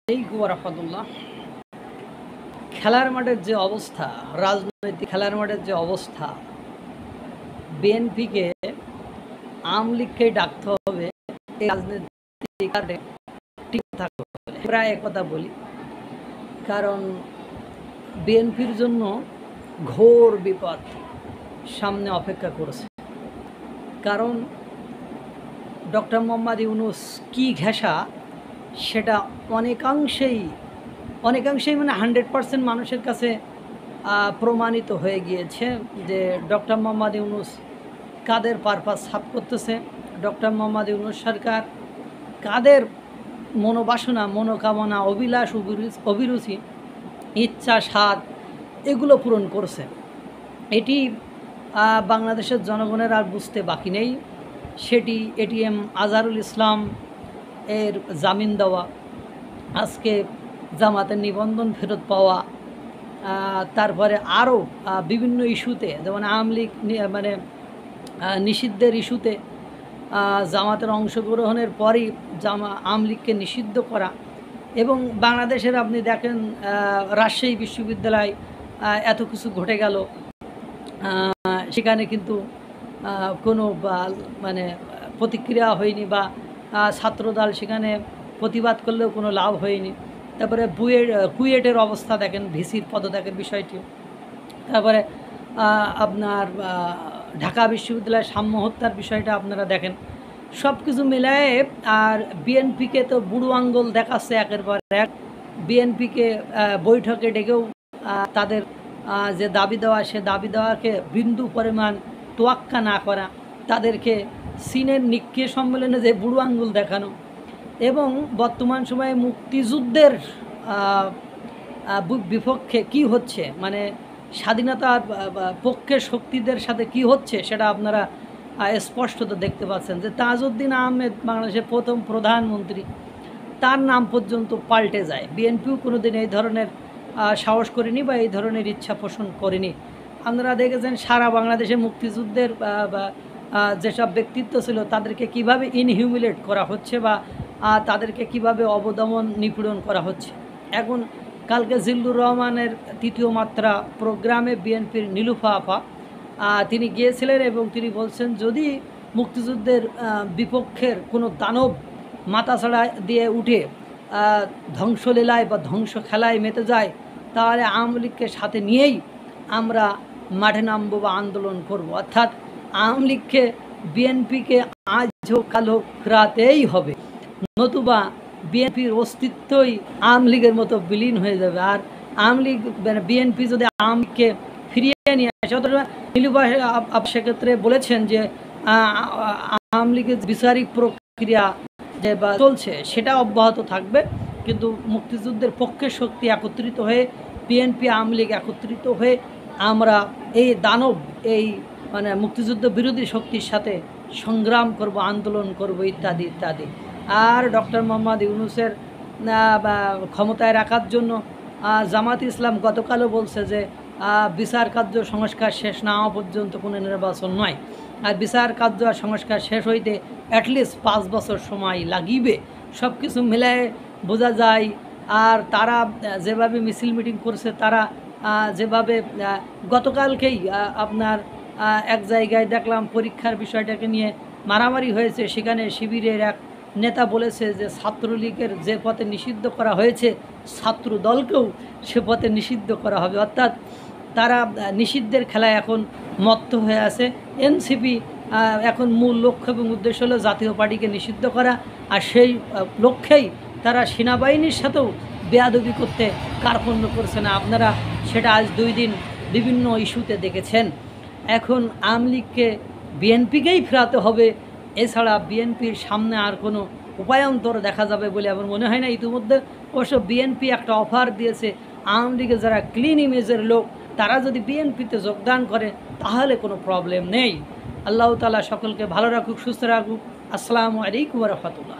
আলাইকুম ওয়া রাহমাতুল্লাহ। খেলার মাঠের যে অবস্থা, রাজনৈতিক খেলার মাঠের যে অবস্থা, বিএনপিকে আওয়ামী লীগকেই ডাকতে হবে এই রাজনৈতিক কারণে টিকে থাকতে হবে। প্রায় একথা বলি, কারণ বিএনপির জন্য ঘোর বিপদ সামনে অপেক্ষা করেছে। কারণ ডক্টর মোহাম্মদ ইউনূস কি ঘেঁষা, সেটা অনেকাংশেই মানে 100% মানুষের কাছে প্রমাণিত হয়ে গিয়েছে যে ডক্টর মোহাম্মদ ইউনূস কাদের পারপাস সাফ করতেছে, ডক্টর মোহাম্মদ ইউনূস সরকার কাদের মনোবাসনা, মনোকামনা, অভিলাষ, অভিরুচি, ইচ্ছা, স্বাদ এগুলো পূরণ করছে। এটি বাংলাদেশের জনগণের আর বুঝতে বাকি নেই। সেটি এটিএম আজহারুল ইসলাম এর জামিন দেওয়া, আজকে জামাতের নিবন্ধন ফেরত পাওয়া, তারপরে আরও বিভিন্ন ইস্যুতে, যেমন আওয়ামী লীগ মানে নিষিদ্ধের ইস্যুতে জামাতের অংশগ্রহণের পরই আওয়ামী লীগকে নিষিদ্ধ করা। এবং বাংলাদেশের আপনি দেখেন রাজশাহী বিশ্ববিদ্যালয় এত কিছু ঘটে গেল, সেখানে কিন্তু কোনো মানে প্রতিক্রিয়া হয়নি বা ছাত্রদল সেখানে প্রতিবাদ করলেও কোনো লাভ হয়নি। তারপরে কুয়েটের অবস্থা দেখেন, ভিসির পদত্যাগের বিষয়টি। তারপরে আপনার ঢাকা বিশ্ববিদ্যালয়ের সাম্য হত্যার বিষয়টা আপনারা দেখেন। সব কিছু মিলায়ে আর বিএনপিকে তো বুড়ো আঙ্গুল দেখাচ্ছে একের পর এক। বিএনপিকে বৈঠকে ডেকেও তাদের যে দাবি দেওয়া, সে দাবি দেওয়াকে বিন্দু পরিমাণ তোয়াক্কা না করা, তাদেরকে চীনের নিক্কে সম্মেলনে যে বুড়ো আঙ্গুল দেখানো, এবং বর্তমান সময়ে মুক্তিযুদ্ধের বিপক্ষে কি হচ্ছে, মানে স্বাধীনতার পক্ষের শক্তিদের সাথে কি হচ্ছে, সেটা আপনারা স্পষ্টত দেখতে পাচ্ছেন যে তাজউদ্দিন আহমেদ বাংলাদেশের প্রথম প্রধানমন্ত্রী, তার নাম পর্যন্ত পাল্টে যায়। বিএনপিও কোনো দিন এই ধরনের সাহস করেনি বা এই ধরনের ইচ্ছা পোষণ করেনি। আপনারা দেখেছেন সারা বাংলাদেশে মুক্তিযুদ্ধের যেসব ব্যক্তিত্ব ছিল তাদেরকে কিভাবে ইনহিউমিলেট করা হচ্ছে বা তাদেরকে কিভাবে অবদমন নিপীড়ন করা হচ্ছে। এখন কালকে জিল্লুর রহমানের তৃতীয় মাত্রা প্রোগ্রামে বিএনপির নীলুফা আপা তিনি গিয়েছিলেন এবং তিনি বলছেন যদি মুক্তিযুদ্ধের বিপক্ষের কোনো দানব মাথাছাড়া দিয়ে উঠে ধ্বংসলীলায় বা ধ্বংস খেলায় মেতে যায়, তাহলে আওয়ামী লীগকে সাথে নিয়েই আমরা মাঠে নামবো বা আন্দোলন করব। অর্থাৎ আওয়ামী লীগকে বিএনপিকে আজ হোক কাল হোক ফেরাতেই হবে, নতুবা বিএনপির অস্তিত্বই আওয়ামী লীগের মতো বিলীন হয়ে যাবে। আর আওয়ামী লীগ বিএনপি যদি আওয়ামী লীগকে ফিরিয়ে নিয়ে আসে, অথবা নীলুফা সেক্ষেত্রে বলেছেন যে আওয়ামী লীগের বিচারিক প্রক্রিয়া যে চলছে সেটা অব্যাহত থাকবে, কিন্তু মুক্তিযুদ্ধের পক্ষের শক্তি একত্রিত হয়ে, বিএনপি আওয়ামী লীগ একত্রিত হয়ে আমরা এই দানব, এই মানে মুক্তিযুদ্ধ বিরোধী শক্তির সাথে সংগ্রাম করব, আন্দোলন করব, ইত্যাদি ইত্যাদি। আর ডক্টর মোহাম্মদ ইউনূসের ক্ষমতায় রাখার জন্য জামাত ইসলাম গতকালও বলছে যে বিচার কার্য সংস্কার শেষ না হওয়া পর্যন্ত কোনো নির্বাচন নয়, আর বিচার কার্য আর সংস্কার শেষ হইতে অ্যাটলিস্ট 5 বছর সময় লাগিবে। সব কিছু মিলায় বোঝা যায়। আর তারা যেভাবে মিছিল মিটিং করছে, তারা যেভাবে গতকালকেই আপনার এক জায়গায় দেখলাম পরীক্ষার বিষয়টাকে নিয়ে মারামারি হয়েছে, সেখানে শিবিরের এক নেতা বলেছে যে ছাত্রলীগের যে পথে নিষিদ্ধ করা হয়েছে, ছাত্র দলকেও সে পথে নিষিদ্ধ করা হবে। অর্থাৎ তারা নিষিদ্ধের খেলায় এখন মত্ত হয়ে আছে। এনসিপি এখন মূল লক্ষ্য এবং উদ্দেশ্য হলো জাতীয় পার্টিকে নিষিদ্ধ করা, আর সেই লক্ষ্যেই তারা সেনাবাহিনীর সাথেও বেয়াদবি করতে কার্পণ্য করছে না। আপনারা সেটা আজ 2 দিন বিভিন্ন ইস্যুতে দেখেছেন। এখন আওয়ামী লীগকে বিএনপিকেই ফেরাতে হবে, এছাড়া বিএনপির সামনে আর কোনো উপায়ন্তর দেখা যাবে বলে আমার মনে হয় না। ইতিমধ্যে অবশ্য বিএনপি একটা অফার দিয়েছে, আওয়ামী লীগের যারা ক্লিন ইমেজের লোক তারা যদি বিএনপিতে যোগদান করে তাহলে কোনো প্রবলেম নেই। আল্লাহ তাআলা সকলকে ভালো রাখুক, সুস্থ রাখুক। আসসালামু আলাইকুম ওয়া রাহমাতুল্লাহ।